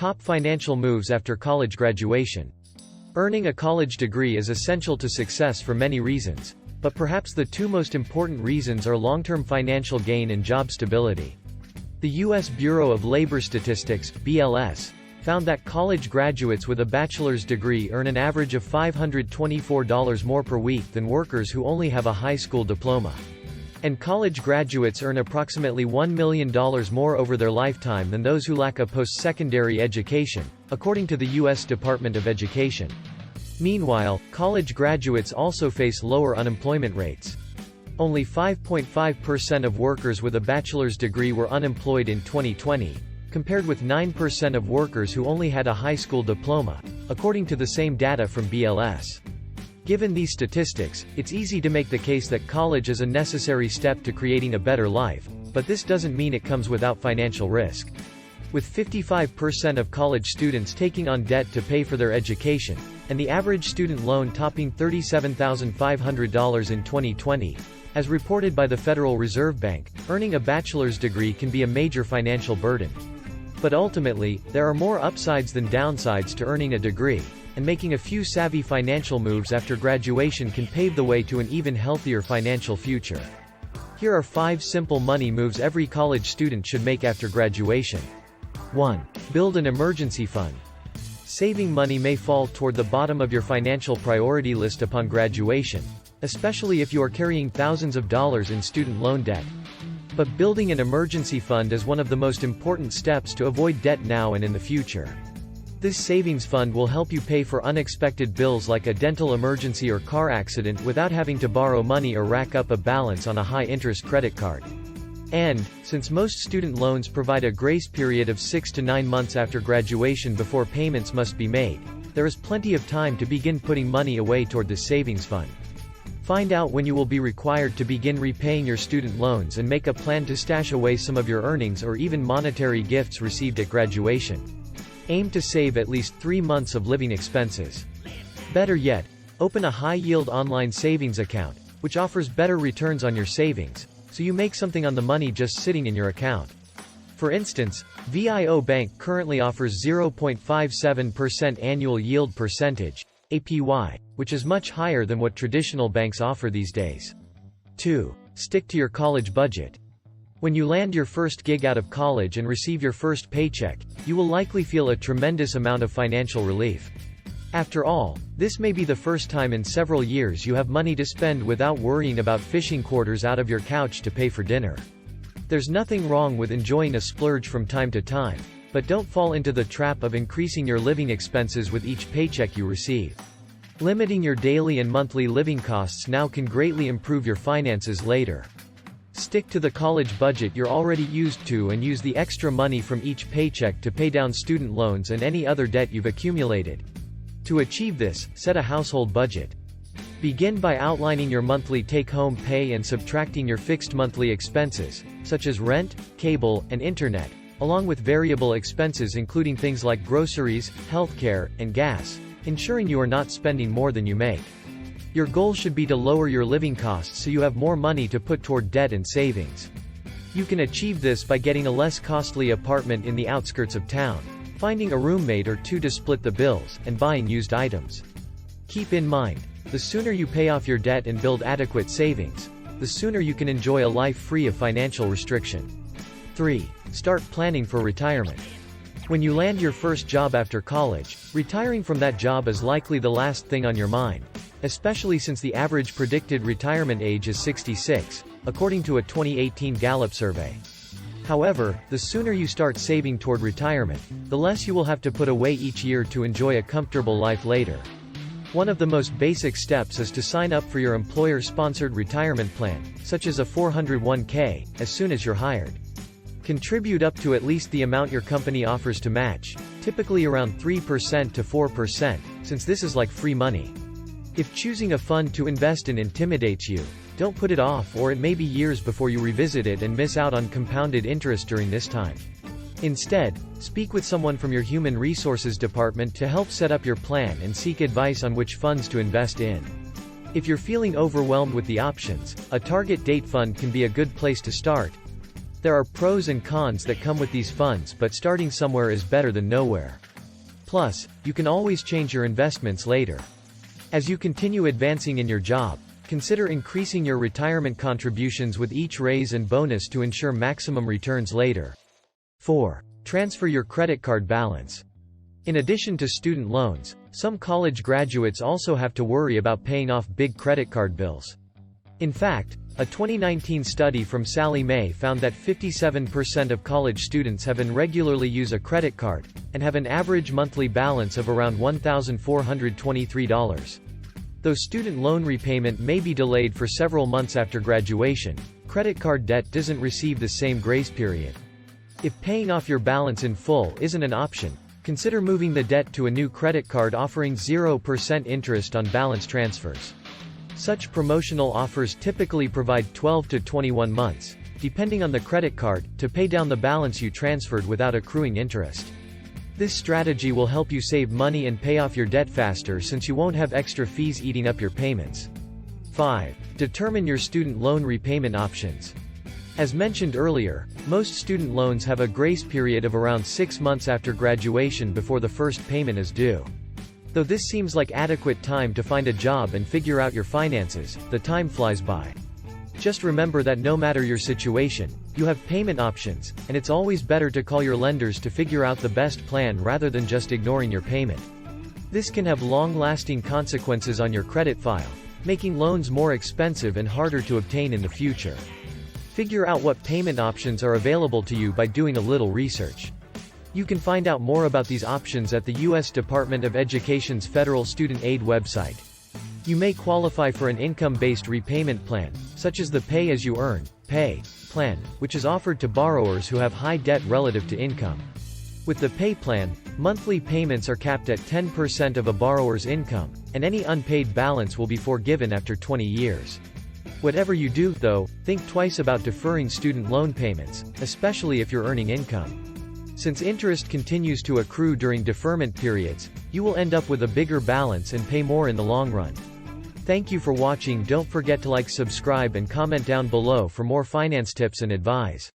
Top financial moves after college graduation. Earning a college degree is essential to success for many reasons, but perhaps the two most important reasons are long-term financial gain and job stability. The U.S. Bureau of Labor Statistics, BLS, found that college graduates with a bachelor's degree earn an average of $524 more per week than workers who only have a high school diploma. And college graduates earn approximately $1 million more over their lifetime than those who lack a post-secondary education, according to the U.S. Department of Education. Meanwhile, college graduates also face lower unemployment rates. Only 5.5% of workers with a bachelor's degree were unemployed in 2020, compared with 9% of workers who only had a high school diploma, according to the same data from BLS. Given these statistics, it's easy to make the case that college is a necessary step to creating a better life, but this doesn't mean it comes without financial risk. With 55% of college students taking on debt to pay for their education, and the average student loan topping $37,500 in 2020, as reported by the Federal Reserve Bank, earning a bachelor's degree can be a major financial burden. But ultimately, there are more upsides than downsides to earning a degree, and making a few savvy financial moves after graduation can pave the way to an even healthier financial future. Here are 5 simple money moves every college student should make after graduation. 1. Build an emergency fund. Saving money may fall toward the bottom of your financial priority list upon graduation, especially if you are carrying thousands of dollars in student loan debt. But building an emergency fund is one of the most important steps to avoid debt now and in the future. This savings fund will help you pay for unexpected bills like a dental emergency or car accident without having to borrow money or rack up a balance on a high-interest credit card. And, since most student loans provide a grace period of 6 to 9 months after graduation before payments must be made, there is plenty of time to begin putting money away toward this savings fund. Find out when you will be required to begin repaying your student loans and make a plan to stash away some of your earnings or even monetary gifts received at graduation. Aim to save at least 3 months of living expenses. Better yet, open a high-yield online savings account, which offers better returns on your savings, so you make something on the money just sitting in your account. For instance, VIO Bank currently offers 0.57% annual yield percentage, APY, which is much higher than what traditional banks offer these days. 2. Stick to your college budget. When you land your first gig out of college and receive your first paycheck, you will likely feel a tremendous amount of financial relief. After all, this may be the first time in several years you have money to spend without worrying about fishing quarters out of your couch to pay for dinner. There's nothing wrong with enjoying a splurge from time to time, but don't fall into the trap of increasing your living expenses with each paycheck you receive. Limiting your daily and monthly living costs now can greatly improve your finances later. Stick to the college budget you're already used to and use the extra money from each paycheck to pay down student loans and any other debt you've accumulated. To achieve this, set a household budget. Begin by outlining your monthly take-home pay and subtracting your fixed monthly expenses, such as rent, cable, and internet, along with variable expenses including things like groceries, healthcare, and gas, ensuring you are not spending more than you make. Your goal should be to lower your living costs so you have more money to put toward debt and savings. You can achieve this by getting a less costly apartment in the outskirts of town, finding a roommate or two to split the bills, and buying used items. Keep in mind, the sooner you pay off your debt and build adequate savings, the sooner you can enjoy a life free of financial restriction. 3. Start planning for retirement. When you land your first job after college, retiring from that job is likely the last thing on your mind, especially since the average predicted retirement age is 66, according to a 2018 Gallup survey. However, the sooner you start saving toward retirement, the less you will have to put away each year to enjoy a comfortable life later. One of the most basic steps is to sign up for your employer-sponsored retirement plan, such as a 401k, as soon as you're hired. Contribute up to at least the amount your company offers to match, typically around 3% to 4%, since this is like free money. If choosing a fund to invest in intimidates you, don't put it off, or it may be years before you revisit it and miss out on compounded interest during this time. Instead, speak with someone from your human resources department to help set up your plan and seek advice on which funds to invest in. If you're feeling overwhelmed with the options, a target date fund can be a good place to start. There are pros and cons that come with these funds, but starting somewhere is better than nowhere. Plus, you can always change your investments later. As you continue advancing in your job, consider increasing your retirement contributions with each raise and bonus to ensure maximum returns later. 4. Transfer your credit card balance. In addition to student loans, some college graduates also have to worry about paying off big credit card bills. In fact, a 2019 study from Sallie Mae found that 57% of college students have and regularly use a credit card, and have an average monthly balance of around $1,423. Though student loan repayment may be delayed for several months after graduation, credit card debt doesn't receive the same grace period. If paying off your balance in full isn't an option, consider moving the debt to a new credit card offering 0% interest on balance transfers. Such promotional offers typically provide 12 to 21 months, depending on the credit card, to pay down the balance you transferred without accruing interest. This strategy will help you save money and pay off your debt faster since you won't have extra fees eating up your payments. 5. Determine your student loan repayment options. As mentioned earlier, most student loans have a grace period of around 6 months after graduation before the first payment is due. Though this seems like adequate time to find a job and figure out your finances, the time flies by. Just remember that no matter your situation, you have payment options, and it's always better to call your lenders to figure out the best plan rather than just ignoring your payment. This can have long-lasting consequences on your credit file, making loans more expensive and harder to obtain in the future. Figure out what payment options are available to you by doing a little research. You can find out more about these options at the U.S. Department of Education's Federal Student Aid website. You may qualify for an income-based repayment plan, such as the Pay-As-You-Earn (PAY) plan, which is offered to borrowers who have high debt relative to income. With the PAY plan, monthly payments are capped at 10% of a borrower's income, and any unpaid balance will be forgiven after 20 years. Whatever you do, though, think twice about deferring student loan payments, especially if you're earning income. Since interest continues to accrue during deferment periods, you will end up with a bigger balance and pay more in the long run. Thank you for watching. Don't forget to like, subscribe and comment down below for more finance tips and advice.